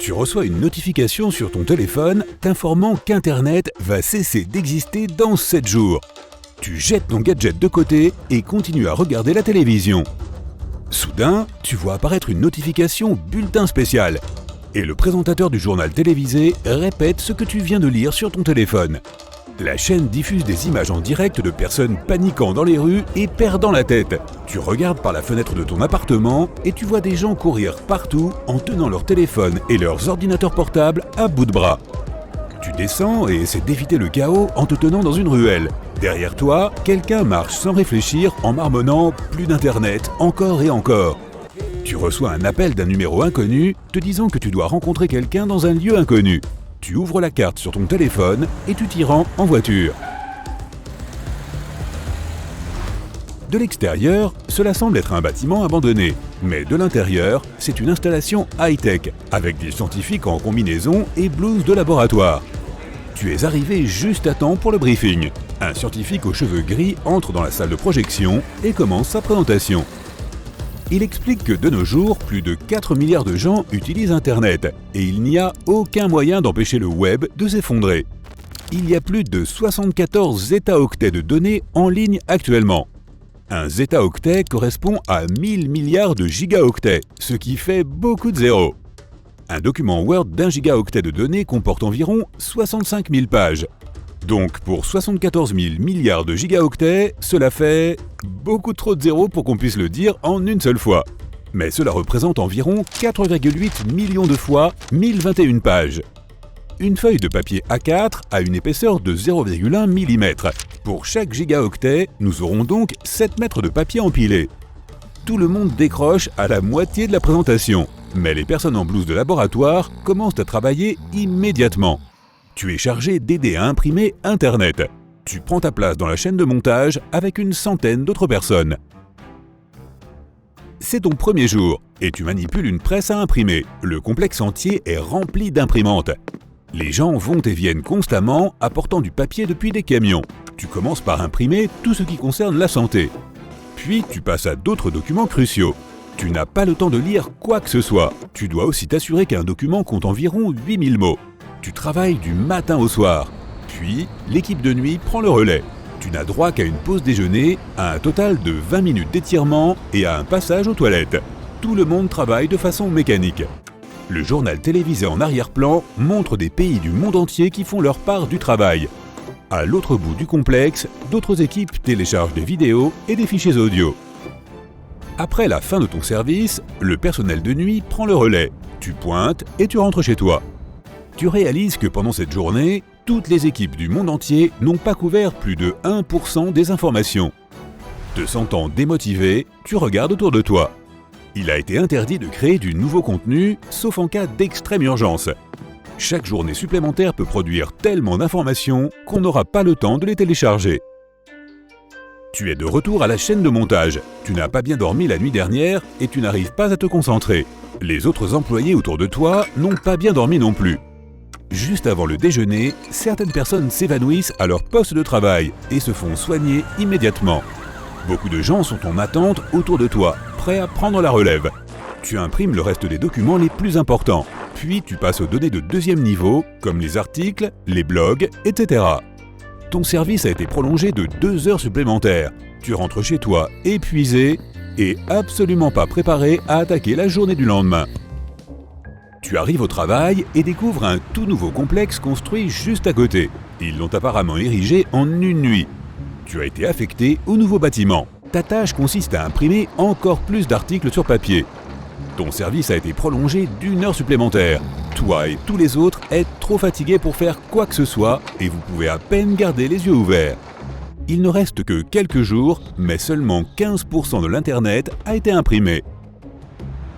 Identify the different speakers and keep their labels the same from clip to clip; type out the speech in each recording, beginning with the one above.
Speaker 1: Tu reçois une notification sur ton téléphone t'informant qu'Internet va cesser d'exister dans 7 jours. Tu jettes ton gadget de côté et continues à regarder la télévision. Soudain, tu vois apparaître une notification bulletin spécial. Et le présentateur du journal télévisé répète ce que tu viens de lire sur ton téléphone. La chaîne diffuse des images en direct de personnes paniquant dans les rues et perdant la tête. Tu regardes par la fenêtre de ton appartement et tu vois des gens courir partout en tenant leur téléphone et leurs ordinateurs portables à bout de bras. Tu descends et essaies d'éviter le chaos en te tenant dans une ruelle. Derrière toi, quelqu'un marche sans réfléchir en marmonnant « plus d'internet, encore et encore ». Tu reçois un appel d'un numéro inconnu te disant que tu dois rencontrer quelqu'un dans un lieu inconnu. Tu ouvres la carte sur ton téléphone et tu t'y rends en voiture. De l'extérieur, cela semble être un bâtiment abandonné, mais de l'intérieur, c'est une installation high-tech, avec des scientifiques en combinaison et blouse de laboratoire. Tu es arrivé juste à temps pour le briefing. Un scientifique aux cheveux gris entre dans la salle de projection et commence sa présentation. Il explique que de nos jours, plus de 4 milliards de gens utilisent Internet et il n'y a aucun moyen d'empêcher le web de s'effondrer. Il y a plus de 74 zeta-octets de données en ligne actuellement. Un zeta-octet correspond à 1000 milliards de gigaoctets, ce qui fait beaucoup de zéros. Un document Word d'1 gigaoctet de données comporte environ 65 000 pages. Donc pour 74 000 milliards de gigaoctets, cela fait beaucoup trop de zéros pour qu'on puisse le dire en une seule fois. Mais cela représente environ 4,8 millions de fois 1021 pages. Une feuille de papier A4 a une épaisseur de 0,1 mm. Pour chaque gigaoctet, nous aurons donc 7 mètres de papier empilé. Tout le monde décroche à la moitié de la présentation, mais les personnes en blouse de laboratoire commencent à travailler immédiatement. Tu es chargé d'aider à imprimer Internet. Tu prends ta place dans la chaîne de montage avec une centaine d'autres personnes. C'est ton premier jour et tu manipules une presse à imprimer. Le complexe entier est rempli d'imprimantes. Les gens vont et viennent constamment apportant du papier depuis des camions. Tu commences par imprimer tout ce qui concerne la santé. Puis tu passes à d'autres documents cruciaux. Tu n'as pas le temps de lire quoi que ce soit. Tu dois aussi t'assurer qu'un document compte environ 8000 mots. Tu travailles du matin au soir. Puis, l'équipe de nuit prend le relais. Tu n'as droit qu'à une pause déjeuner, à un total de 20 minutes d'étirement et à un passage aux toilettes. Tout le monde travaille de façon mécanique. Le journal télévisé en arrière-plan montre des pays du monde entier qui font leur part du travail. À l'autre bout du complexe, d'autres équipes téléchargent des vidéos et des fichiers audio. Après la fin de ton service, le personnel de nuit prend le relais. Tu pointes et tu rentres chez toi. Tu réalises que pendant cette journée, toutes les équipes du monde entier n'ont pas couvert plus de 1% des informations. Te sentant démotivé, tu regardes autour de toi. Il a été interdit de créer du nouveau contenu, sauf en cas d'extrême urgence. Chaque journée supplémentaire peut produire tellement d'informations qu'on n'aura pas le temps de les télécharger. Tu es de retour à la chaîne de montage. Tu n'as pas bien dormi la nuit dernière et tu n'arrives pas à te concentrer. Les autres employés autour de toi n'ont pas bien dormi non plus. Juste avant le déjeuner, certaines personnes s'évanouissent à leur poste de travail et se font soigner immédiatement. Beaucoup de gens sont en attente autour de toi, prêts à prendre la relève. Tu imprimes le reste des documents les plus importants, puis tu passes aux données de deuxième niveau, comme les articles, les blogs, etc. Ton service a été prolongé de 2 heures supplémentaires. Tu rentres chez toi épuisé et absolument pas préparé à attaquer la journée du lendemain. Tu arrives au travail et découvres un tout nouveau complexe construit juste à côté. Ils l'ont apparemment érigé en une nuit. Tu as été affecté au nouveau bâtiment. Ta tâche consiste à imprimer encore plus d'articles sur papier. Ton service a été prolongé d'1 heure supplémentaire. Toi et tous les autres êtes trop fatigués pour faire quoi que ce soit et vous pouvez à peine garder les yeux ouverts. Il ne reste que quelques jours, mais seulement 15% de l'Internet a été imprimé.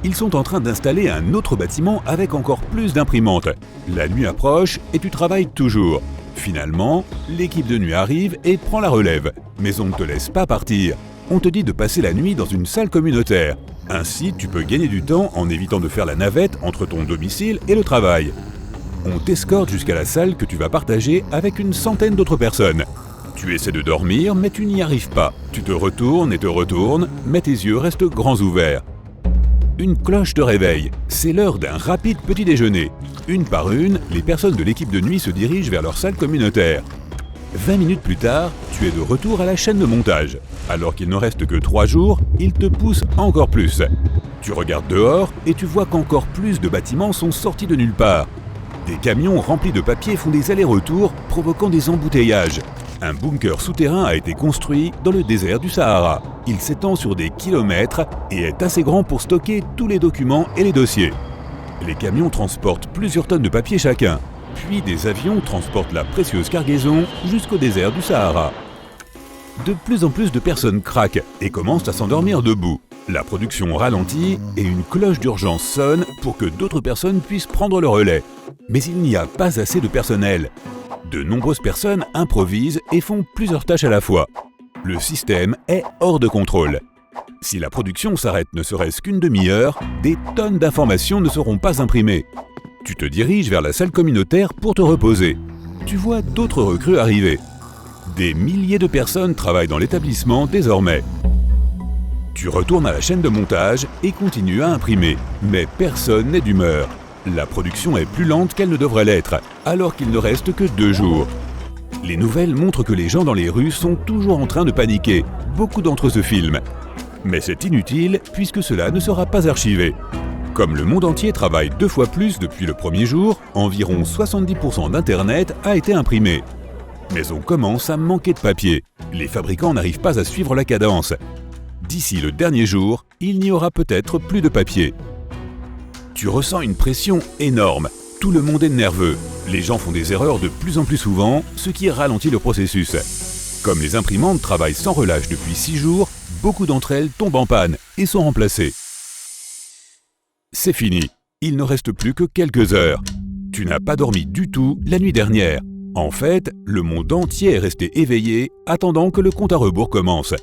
Speaker 1: Ils sont en train d'installer un autre bâtiment avec encore plus d'imprimantes. La nuit approche et tu travailles toujours. Finalement, l'équipe de nuit arrive et prend la relève. Mais on ne te laisse pas partir. On te dit de passer la nuit dans une salle communautaire. Ainsi, tu peux gagner du temps en évitant de faire la navette entre ton domicile et le travail. On t'escorte jusqu'à la salle que tu vas partager avec une centaine d'autres personnes. Tu essaies de dormir, mais tu n'y arrives pas. Tu te retournes et te retournes, mais tes yeux restent grands ouverts. Une cloche te réveille. C'est l'heure d'un rapide petit déjeuner. Une par une, les personnes de l'équipe de nuit se dirigent vers leur salle communautaire. 20 minutes plus tard, tu es de retour à la chaîne de montage. Alors qu'il ne reste que 3 jours, ils te poussent encore plus. Tu regardes dehors et tu vois qu'encore plus de bâtiments sont sortis de nulle part. Des camions remplis de papier font des allers-retours, provoquant des embouteillages. Un bunker souterrain a été construit dans le désert du Sahara. Il s'étend sur des kilomètres et est assez grand pour stocker tous les documents et les dossiers. Les camions transportent plusieurs tonnes de papier chacun. Puis des avions transportent la précieuse cargaison jusqu'au désert du Sahara. De plus en plus de personnes craquent et commencent à s'endormir debout. La production ralentit et une cloche d'urgence sonne pour que d'autres personnes puissent prendre le relais. Mais il n'y a pas assez de personnel. De nombreuses personnes improvisent et font plusieurs tâches à la fois. Le système est hors de contrôle. Si la production s'arrête ne serait-ce qu'une demi-heure, des tonnes d'informations ne seront pas imprimées. Tu te diriges vers la salle communautaire pour te reposer. Tu vois d'autres recrues arriver. Des milliers de personnes travaillent dans l'établissement désormais. Tu retournes à la chaîne de montage et continues à imprimer, mais personne n'est d'humeur. La production est plus lente qu'elle ne devrait l'être, alors qu'il ne reste que 2 jours. Les nouvelles montrent que les gens dans les rues sont toujours en train de paniquer. Beaucoup d'entre eux se filment. Mais c'est inutile puisque cela ne sera pas archivé. Comme le monde entier travaille 2 fois plus depuis le premier jour, environ 70% d'Internet a été imprimé. Mais on commence à manquer de papier. Les fabricants n'arrivent pas à suivre la cadence. D'ici le dernier jour, il n'y aura peut-être plus de papier. Tu ressens une pression énorme. Tout le monde est nerveux. Les gens font des erreurs de plus en plus souvent, ce qui ralentit le processus. Comme les imprimantes travaillent sans relâche depuis 6 jours, beaucoup d'entre elles tombent en panne et sont remplacées. C'est fini. Il ne reste plus que quelques heures. Tu n'as pas dormi du tout la nuit dernière. En fait, le monde entier est resté éveillé, attendant que le compte à rebours commence.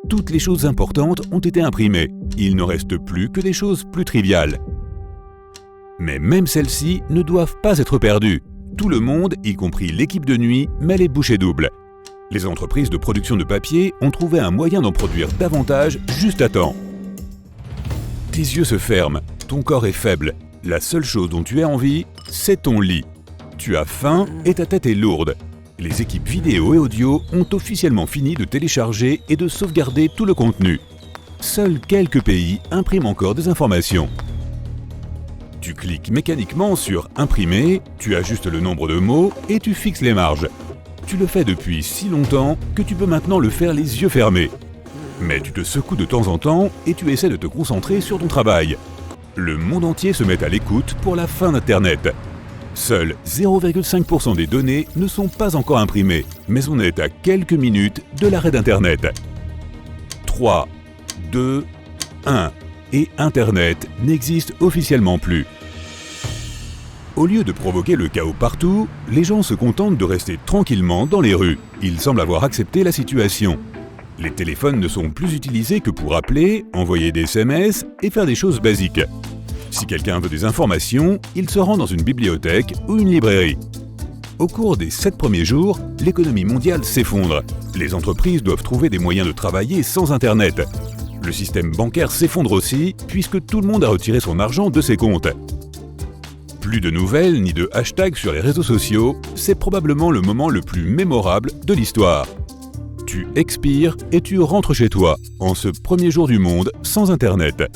Speaker 1: Toutes les choses importantes ont été imprimées. Il ne reste plus que des choses plus triviales. Mais même celles-ci ne doivent pas être perdues. Tout le monde, y compris l'équipe de nuit, met les bouchées doubles. Les entreprises de production de papier ont trouvé un moyen d'en produire davantage juste à temps. Tes yeux se ferment, ton corps est faible. La seule chose dont tu as envie, c'est ton lit. Tu as faim et ta tête est lourde. Les équipes vidéo et audio ont officiellement fini de télécharger et de sauvegarder tout le contenu. Seuls quelques pays impriment encore des informations. Tu cliques mécaniquement sur « Imprimer », tu ajustes le nombre de mots et tu fixes les marges. Tu le fais depuis si longtemps que tu peux maintenant le faire les yeux fermés. Mais tu te secoues de temps en temps et tu essaies de te concentrer sur ton travail. Le monde entier se met à l'écoute pour la fin d'Internet. Seuls 0,5% des données ne sont pas encore imprimées, mais on est à quelques minutes de l'arrêt d'Internet. 3, 2, 1 et Internet n'existe officiellement plus. Au lieu de provoquer le chaos partout, les gens se contentent de rester tranquillement dans les rues. Ils semblent avoir accepté la situation. Les téléphones ne sont plus utilisés que pour appeler, envoyer des SMS et faire des choses basiques. Si quelqu'un veut des informations, il se rend dans une bibliothèque ou une librairie. Au cours des 7 premiers jours, l'économie mondiale s'effondre. Les entreprises doivent trouver des moyens de travailler sans Internet. Le système bancaire s'effondre aussi, puisque tout le monde a retiré son argent de ses comptes. Plus de nouvelles ni de hashtags sur les réseaux sociaux, c'est probablement le moment le plus mémorable de l'histoire. Tu expires et tu rentres chez toi, en ce premier jour du monde sans Internet.